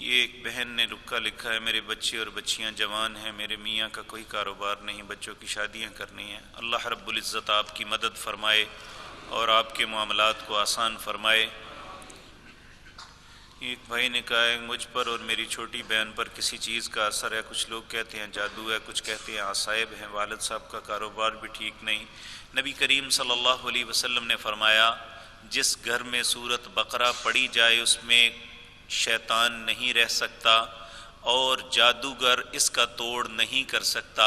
یہ ایک بہن نے لکھا ہے، میرے بچے اور بچیاں جوان ہیں، میرے میاں کا کوئی کاروبار نہیں، بچوں کی شادیاں کرنی ہیں، اللہ رب العزت آپ کی مدد فرمائے اور آپ کے معاملات کو آسان فرمائے۔ ایک بھائی نے کہا ہے مجھ پر اور میری چھوٹی بہن پر کسی چیز کا اثر ہے، کچھ لوگ کہتے ہیں جادو ہے، کچھ کہتے ہیں عصائب ہیں، والد صاحب کا کاروبار بھی ٹھیک نہیں۔ نبی کریم صلی اللہ علیہ وسلم نے فرمایا جس گھر میں سورۃ بقرہ پڑھی جائے اس میں شیطان نہیں رہ سکتا اور جادوگر اس کا توڑ نہیں کر سکتا۔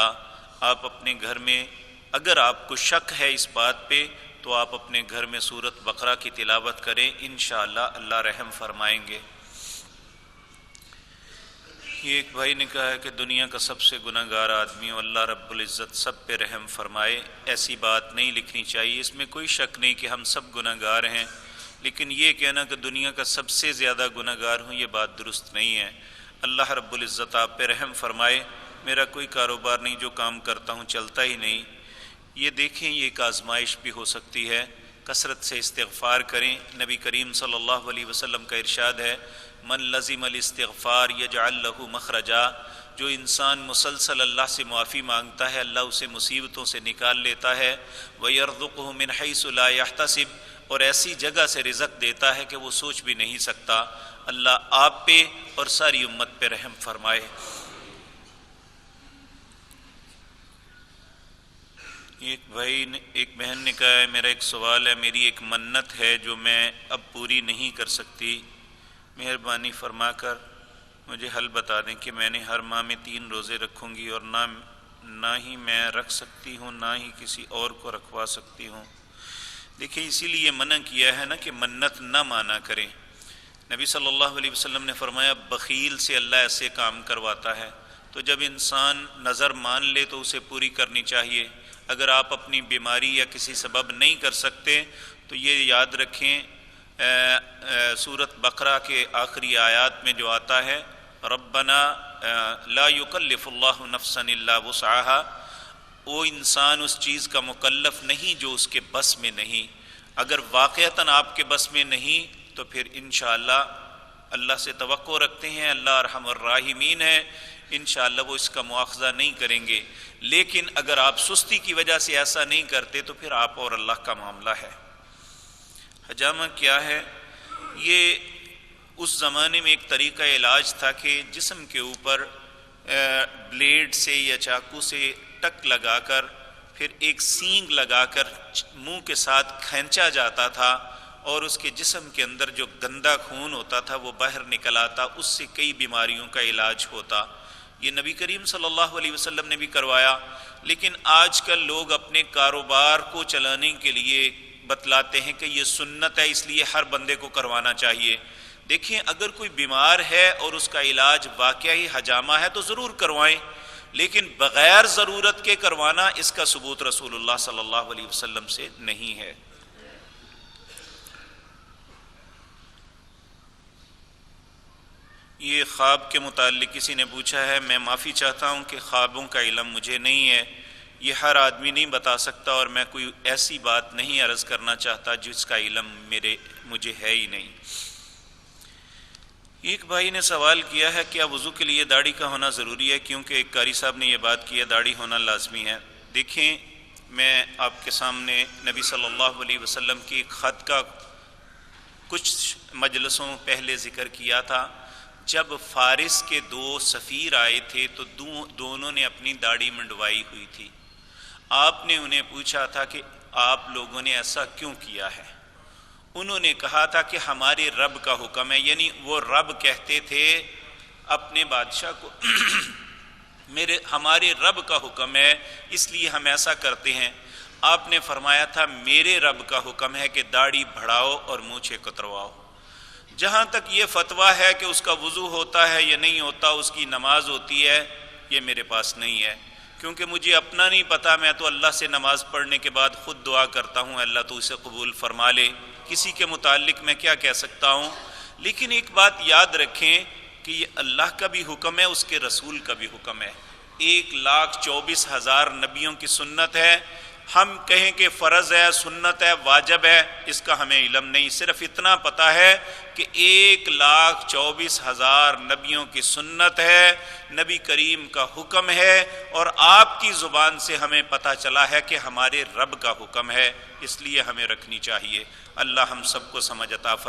آپ اپنے گھر میں اگر آپ کو شک ہے اس بات پہ تو آپ اپنے گھر میں سورۃ بقرہ کی تلاوت کریں، انشاءاللہ اللہ رحم فرمائیں گے۔ یہ ایک بھائی نے کہا ہے کہ دنیا کا سب سے گناہ گار آدمی ہوں، اللہ رب العزت سب پہ رحم فرمائے۔ ایسی بات نہیں لکھنی چاہیے، اس میں کوئی شک نہیں کہ ہم سب گناہ گار ہیں، لیکن یہ کہنا کہ دنیا کا سب سے زیادہ گناہ گار ہوں یہ بات درست نہیں ہے۔ اللہ رب العزت آپ پہ رحم فرمائے۔ میرا کوئی کاروبار نہیں، جو کام کرتا ہوں چلتا ہی نہیں۔ یہ دیکھیں یہ ایک آزمائش بھی ہو سکتی ہے، کثرت سے استغفار کریں۔ نبی کریم صلی اللہ علیہ وسلم کا ارشاد ہے من لزم الاستغفار یجعل له مخرجا، جو انسان مسلسل اللہ سے معافی مانگتا ہے اللہ اسے مصیبتوں سے نکال لیتا ہے، وَيَرْزُقُهُ مِنْ حَيْثُ لَا يَحْتَسِبُ، اور ایسی جگہ سے رزق دیتا ہے کہ وہ سوچ بھی نہیں سکتا۔ اللہ آپ پہ اور ساری امت پہ رحم فرمائے۔ ایک بہن نے کہا ہے میرا ایک سوال ہے، میری ایک منت ہے جو میں اب پوری نہیں کر سکتی، مہربانی فرما کر مجھے حل بتا دیں کہ میں نے ہر ماہ میں 3 روزے رکھوں گی اور نہ ہی میں رکھ سکتی ہوں نہ ہی کسی اور کو رکھوا سکتی ہوں۔ دیکھیں اسی لیے منع کیا ہے نا کہ منت نہ مانا کریں۔ نبی صلی اللہ علیہ وسلم نے فرمایا بخیل سے اللہ ایسے کام کرواتا ہے، تو جب انسان نظر مان لے تو اسے پوری کرنی چاہیے۔ اگر آپ اپنی بیماری یا کسی سبب نہیں کر سکتے تو یہ یاد رکھیں سورۃ بقرہ کے آخری آیات میں جو آتا ہے ربنا لا یکلف اللہ نفسا الا وسعها، وہ انسان اس چیز کا مکلف نہیں جو اس کے بس میں نہیں۔ اگر واقعتاً آپ کے بس میں نہیں تو پھر انشاءاللہ اللہ سے توقع رکھتے ہیں، اللہ ارحم الراحمین ہے، انشاءاللہ وہ اس کا مواخذہ نہیں کریں گے۔ لیکن اگر آپ سستی کی وجہ سے ایسا نہیں کرتے تو پھر آپ اور اللہ کا معاملہ ہے۔ حجامہ کیا ہے؟ یہ اس زمانے میں ایک طریقہ علاج تھا کہ جسم کے اوپر بلیڈ سے یا چاقو سے ٹک لگا کر پھر ایک سینگ لگا کر منہ کے ساتھ کھینچا جاتا تھا اور اس کے جسم کے اندر جو گندا خون ہوتا تھا وہ باہر نکل آتا، اس سے کئی بیماریوں کا علاج ہوتا۔ یہ نبی کریم صلی اللہ علیہ وسلم نے بھی کروایا، لیکن آج کل لوگ اپنے کاروبار کو چلانے کے لیے بتلاتے ہیں کہ یہ سنت ہے اس لیے ہر بندے کو کروانا چاہیے۔ دیکھیں اگر کوئی بیمار ہے اور اس کا علاج واقعی حجامہ ہے تو ضرور کروائیں، لیکن بغیر ضرورت کے کروانا اس کا ثبوت رسول اللہ صلی اللہ علیہ وسلم سے نہیں ہے۔ یہ خواب کے متعلق کسی نے پوچھا ہے، میں معافی چاہتا ہوں کہ خوابوں کا علم مجھے نہیں ہے، یہ ہر آدمی نہیں بتا سکتا اور میں کوئی ایسی بات نہیں عرض کرنا چاہتا جس کا علم مجھے ہے ہی نہیں۔ ایک بھائی نے سوال کیا ہے کیا وضو کے لیے داڑھی کا ہونا ضروری ہے، کیونکہ ایک قاری صاحب نے یہ بات کی ہے داڑھی ہونا لازمی ہے۔ دیکھیں میں آپ کے سامنے نبی صلی اللہ علیہ وسلم کی ایک خط کا کچھ مجلسوں پہلے ذکر کیا تھا۔ جب فارس کے 2 سفیر آئے تھے تو دونوں نے اپنی داڑھی منڈوائی ہوئی تھی۔ آپ نے انہیں پوچھا تھا کہ آپ لوگوں نے ایسا کیوں کیا ہے؟ انہوں نے کہا تھا کہ ہمارے رب کا حکم ہے، یعنی وہ رب کہتے تھے اپنے بادشاہ کو ہمارے رب کا حکم ہے اس لیے ہم ایسا کرتے ہیں۔ آپ نے فرمایا تھا میرے رب کا حکم ہے کہ داڑھی بڑھاؤ اور مونچھیں کترواؤ۔ جہاں تک یہ فتویٰ ہے کہ اس کا وضو ہوتا ہے یا نہیں ہوتا، اس کی نماز ہوتی ہے، یہ میرے پاس نہیں ہے، کیونکہ مجھے اپنا نہیں پتا۔ میں تو اللہ سے نماز پڑھنے کے بعد خود دعا کرتا ہوں اللہ تو اسے قبول فرما لے، کسی کے متعلق میں کیا کہہ سکتا ہوں۔ لیکن ایک بات یاد رکھیں کہ یہ اللہ کا بھی حکم ہے، اس کے رسول کا بھی حکم ہے۔ 1,24,000 نبیوں کی سنت ہے ہم کہیں کہ فرض ہے، سنت ہے، واجب ہے، اس کا ہمیں علم نہیں، صرف اتنا پتہ ہے کہ 1,24,000 نبیوں کی سنت ہے، نبی کریم کا حکم ہے، اور آپ کی زبان سے ہمیں پتہ چلا ہے کہ ہمارے رب کا حکم ہے، اس لیے ہمیں رکھنی چاہیے۔ اللہ ہم سب کو سمجھ عطا فرمائے۔